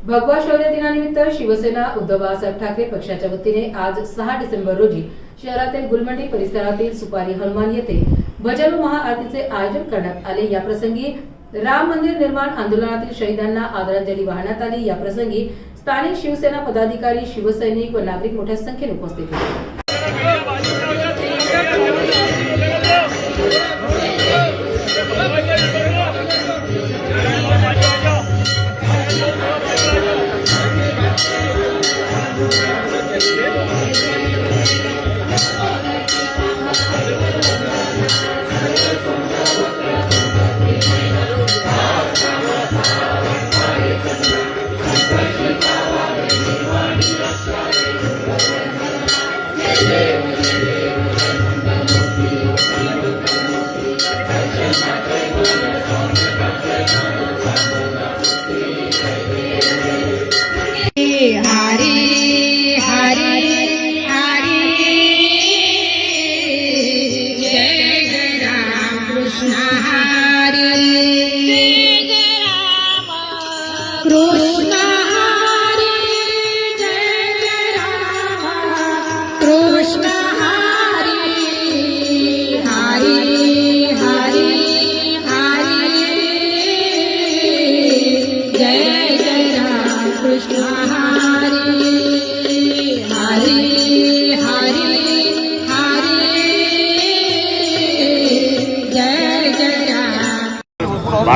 भगवा शौर्य दिनानिमित्त शिवसेना उद्धव बाळासाहेब ठाकरे पक्षाच्या वतीने आज 6 डिसेंबर रोजी शहरातील गुलमंडी परिसरातील सुपारी हनुमान येथे भजन व महाआरतीचे आयोजन करण्यात आले। या प्रसंगी राम मंदिर निर्माण आंदोलनातील शहीदांना आदरांजली वाहण्यात आली। या प्रसंगी स्थानिक शिवसेना पदाधिकारी, शिवसैनिक व नागरिक मोठ्या संख्येने उपस्थित होते।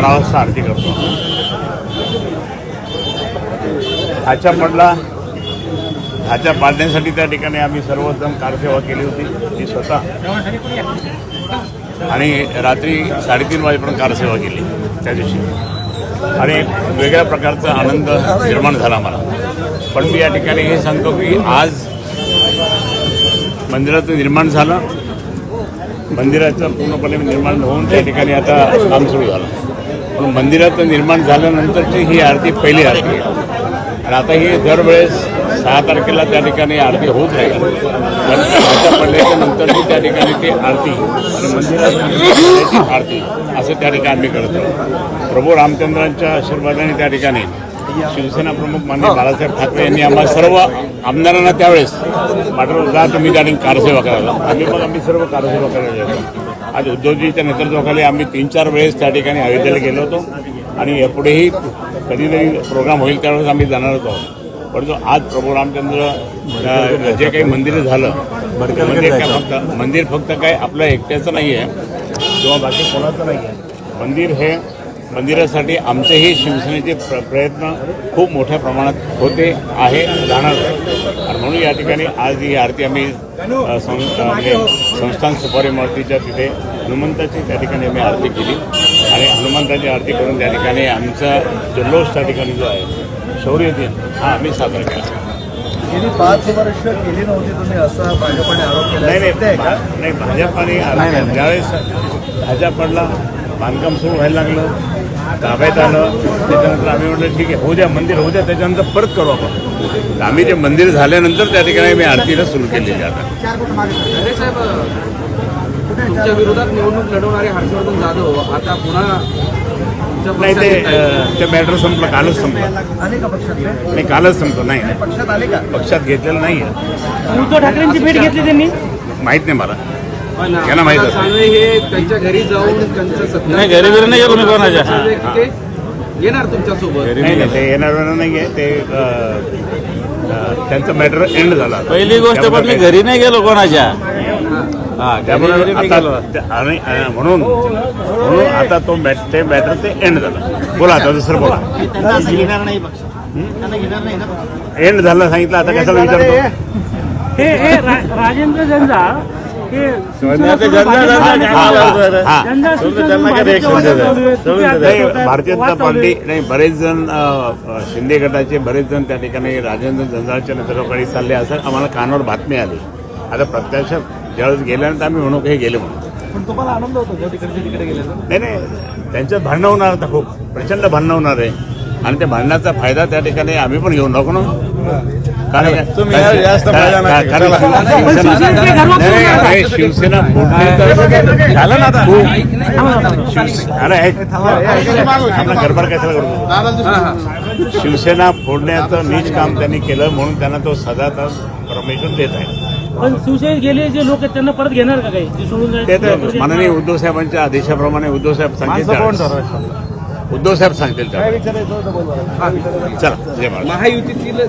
वाजता आरती करतो। ढाचा पडला, ढाचा पाडण्यासाठी त्या ठिकाणी आम्ही सर्वजण कारसेवा केली होती, ती स्वतः, आणि रात्री 3:30 वाजेपर्यंत कारसेवा केली त्या दिवशी, आणि वेगळ्या प्रकारचा आनंद निर्माण झाला मला। पण मी या ठिकाणी हे सांगतो की आज मंदिराचं निर्माण झालं, मंदिराचं पूर्णपणे निर्माण होऊन त्या ठिकाणी आता काम सुरू झालं। पण मंदिराचं निर्माण झाल्यानंतरची ही आरती पहिली आरती आहे, आणि आता ही दरवेळेस 6 तारखेला त्या ठिकाणी आरती होत राहील। ढाचा पडल्याच्या नंतरची त्या ठिकाणी ती आरती आणि मंदिराची आरती असं त्या ठिकाणी आम्ही करतो। प्रभू रामचंद्रांच्या आशीर्वादाने त्या ठिकाणी शिवसेना प्रमुख माननीय बाळासाहेब ठाकरे यांनी आम्हा सर्व आमदारांना त्यावेळेस पाठवलं, जा तुम्ही त्या ठिकाणी कारसेवा करायला। आम्ही सर्व कारसेवा करायला गेलो। आज उद्धवजीच्या नेतृत्वाखाली आम्ही 3-4 वेळेस त्या ठिकाणी अयोध्येला गेलो होतो, आणि यापुढेही कधीतरी प्रोग्राम होईल त्यावेळेस आम्ही जाणार होतो। परंतु आज प्रभू रामचंद्र जे काही मंदिर झालं, मंदिर फक्त काय आपलं एकट्याचं नाही आहे किंवा बाकी कोणाचं नाही आहे। मंदिर हे मंदिरासाठी आमचेही शिवसेनेचे प्रयत्न खूप मोठ्या प्रमाणात होते आहे, जाणार आहे, आणि म्हणून या ठिकाणी आज ही आरती आम्ही संस्थान सुपारी मूर्तीच्या तिथे हनुमंताची त्या ठिकाणी आम्ही आरती केली, आणि हनुमंताची आरती करून त्या ठिकाणी आमचा जल्लोष त्या ठिकाणी जो आहे शौर्य दिन हा आम्ही साजरा केला। गेली 5 वर्ष केली नव्हती तुम्ही, असं भाजपाने आरोप केला? नाही, भाजपाने ज्यावेळेस ढाचा पडला, बांधकाम सुरू व्हायला लागलं, ताब्यात आलं, त्याच्यानंतर आम्ही म्हटलं ठीक आहे, होऊ द्या, मंदिर होऊ द्या, त्याच्यानंतर परत करू आपण। आम्ही जे मंदिर झाल्यानंतर त्या ठिकाणी आम्ही आरतीला सुरू केलेली आता। साहेब, तुमच्या विरोधात निवडणूक लढवणारे हर्षवर्धन जाधव आता पुन्हा नाही, ते मॅटर संपलं, कालच संपलं। आले का पक्षात? नाही, कालच संपलं। नाही, पक्षात आले का? पक्षात घेतलेलं नाही आहे। उद्धव ठाकरेंची भेट घेतली त्यांनी? माहीत नाही मला, त्यांना माहीत असतं। हे त्यांच्या घरी जाऊन त्यांचं नाही, घरी नाही गेलो मी कोणाच्या, येणार तुमच्यासोबत? नाही, ते येणार नाही आहे, ते त्यांचं मॅटर एंड झाला। पहिली गोष्ट पण मी घरी नाही गेलो कोणाच्या, त्यामुळे म्हणून आता ते मॅटर ते एंड झालं। बोला आता दुसरं बोला। एंड झालं सांगितलं, आता कशाला विचारतो? हे राजेंद्र जंजाळ भारतीय जनता पार्टी नाही, बरेच जण शिंदे गटाचे बरेच जण त्या ठिकाणी राजेंद्र जंजाळच्या नेतृत्वाखाली चालले असं आम्हाला कानावर बातमी आली। आता प्रत्यक्षात ज्यावेळेस गेल्यानंतर आम्ही म्हणू हे गेले म्हणून, पण तुम्हाला आनंद होतो तिकडे गेलेला? नाही, त्यांच्यात भांडणं होणार, आता खूप प्रचंड भांडणं होणार आहे, आणि त्या भांडणाचा फायदा त्या ठिकाणी आम्ही पण घेऊन नको ना। तुम्ही यार जास्त मजा नका घेऊ. चला. शिवसेनेकडे घरवा करून नाही, नका. नाही, शिवसेना फोडणे तर झालं ना आता अरे आपला गडबड कशाला करतो शिवसेना फोडण्याचं नीच काम त्यांनी केलं म्हणून त्यांना तो सजा परमिशन देत आहे पण शिवसेनेत गेले जे लोक आहेत त्यांना परत घेणार का काही ते सोडून ते तर जायचं? माननीय उद्धव साहेबांच्या आदेशाप्रमाणे उद्धव साहेब सांगतील उद्धव साहेब सांगतील काय त्यावेळेस. विचारायचं होतं बोलवा. चला जय महाराज. महायुतीतील